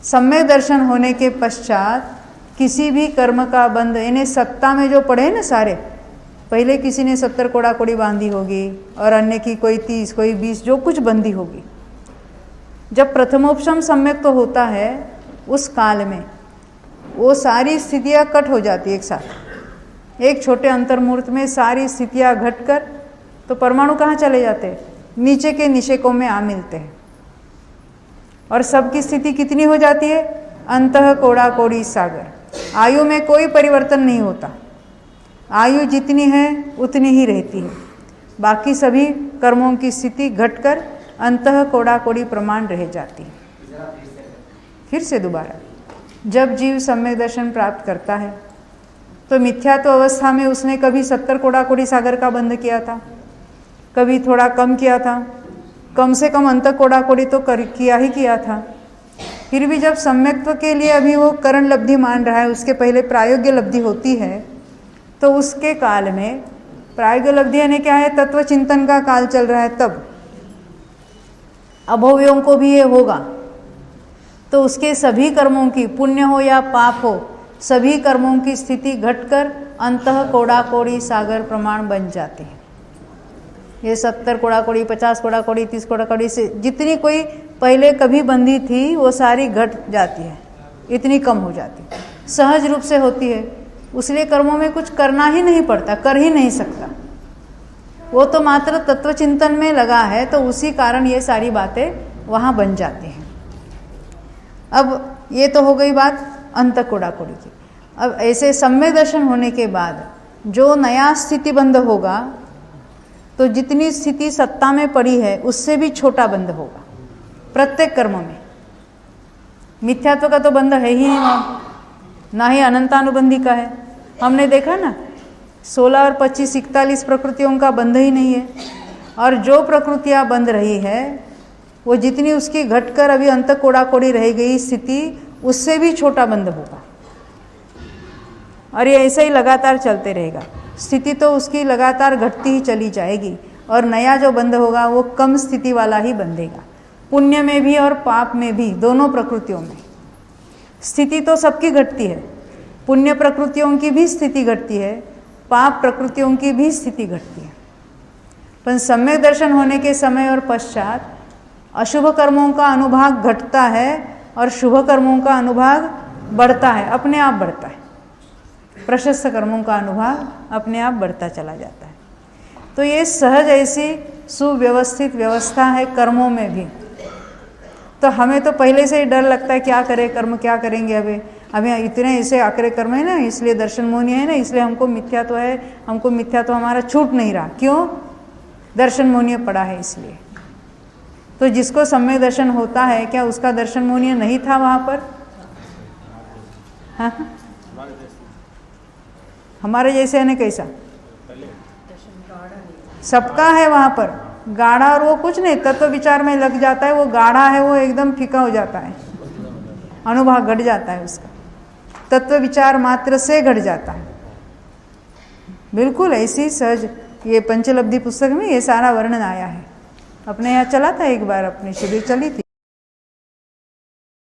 सम्यक दर्शन होने के पश्चात किसी भी कर्म का बंध, इन्हें सत्ता में जो पढ़े ना सारे, पहले किसी ने 70 कोड़ा कोड़ी बांधी होगी और अन्य की कोई 30 कोई 20 जो कुछ बंधी होगी। जब प्रथमोपशम सम्यक तो होता है उस काल में वो सारी स्थितियाँ कट हो जाती है एक साथ, एक छोटे अंतर्मुहूर्त में सारी स्थितियाँ घटकर तो परमाणु कहाँ चले जाते हैं, नीचे के निषेकों में आ मिलते हैं और सबकी स्थिति कितनी हो जाती है, अंतः कोड़ा कोड़ी सागर। आयु में कोई परिवर्तन नहीं होता, आयु जितनी है उतनी ही रहती है, बाकी सभी कर्मों की स्थिति घटकर अंतः कोड़ा कोड़ी प्रमाण रह जाती है। फिर से दोबारा, जब जीव सम्यक दर्शन प्राप्त करता है तो मिथ्यात्व अवस्था में उसने कभी 70 कोड़ा कोड़ी सागर का बंध किया था, कभी थोड़ा कम किया था, कम से कम अंत कोड़ा कोड़ी तो किया ही किया था। फिर भी जब सम्यक्त्व के लिए अभी वो करण लब्धि मान रहा है, उसके पहले प्रायोग्य लब्धि होती है, तो उसके काल में प्रायोग्य लब्धि यानी क्या है, तत्व चिंतन का काल चल रहा है, तब अभव्यों को भी ये होगा तो उसके सभी कर्मों की, पुण्य हो या पाप हो, सभी कर्मों की स्थिति घटकर अंतः कोड़ा कोड़ी सागर प्रमाण बन जाते हैं। ये 70 कोड़ा कोड़ी, 50 कोड़ा कोड़ी, 30 कोड़ा कोड़ी से जितनी कोई पहले कभी बंधी थी वो सारी घट जाती है, इतनी कम हो जाती है, सहज रूप से होती है। उसलिए कर्मों में कुछ करना ही नहीं पड़ता, कर ही नहीं सकता, वो तो मात्र तत्व चिंतन में लगा है, तो उसी कारण ये सारी बातें वहाँ बन जाती हैं। अब ये तो हो गई बात अंत कोड़ा कोड़ी की। अब ऐसे सम्यक दर्शन होने के बाद जो नया स्थिति बंध होगा तो जितनी स्थिति सत्ता में पड़ी है उससे भी छोटा बंध होगा प्रत्येक कर्म में। मिथ्यात्व का तो बंध है ही नहीं, ना ही अनंतानुबंधी का है। हमने देखा ना 16 और 25 41 प्रकृतियों का बंध ही नहीं है, और जो प्रकृतियाँ बंध रही है वो जितनी उसकी घटकर अभी अंत कोड़ा कोड़ी रह गई स्थिति, उससे भी छोटा बंध होगा। और ये ऐसे ही लगातार चलते रहेगा, स्थिति तो उसकी लगातार घटती ही चली जाएगी और नया जो बंध होगा वो कम स्थिति वाला ही बंधेगा। पुण्य में भी और पाप में भी, दोनों प्रकृतियों में स्थिति तो सबकी घटती है, पुण्य प्रकृतियों की भी स्थिति घटती है, पाप प्रकृतियों की भी स्थिति घटती है। पर सम्यक दर्शन होने के समय और पश्चात अशुभ कर्मों का अनुभाग घटता है और शुभ कर्मों का अनुभाग बढ़ता है, अपने आप बढ़ता है। प्रशस्त कर्मों का अनुभाग अपने आप बढ़ता चला जाता है। तो ये सहज ऐसी सुव्यवस्थित व्यवस्था है कर्मों में भी। तो हमें तो पहले से ही डर लगता है, क्या करें, कर्म क्या करेंगे, अभी इतने ऐसे आकरे कर्म है ना, इसलिए दर्शन मोहनी है ना, इसलिए हमको मिथ्या तो है, हमको मिथ्या तो हमारा छूट नहीं रहा। क्यों? दर्शन मोहनीय पड़ा है इसलिए। तो जिसको सम्यक दर्शन होता है, क्या उसका दर्शन मोहनीय नहीं था वहाँ पर? हाँ, हमारे जैसे है ना, कैसा सबका है वहाँ पर गाढ़ा, और वो कुछ नहीं तत्व विचार में लग जाता है, वो गाढ़ा है, वो एकदम फीका हो जाता है, अनुभाग घट जाता है उसका, तत्व विचार मात्र से घट जाता है। बिल्कुल ऐसी सहज ये पंचलब्धि पुस्तक में ये सारा वर्णन आया है। अपने यहाँ चला था एक बार, अपनी शिविर चली थी।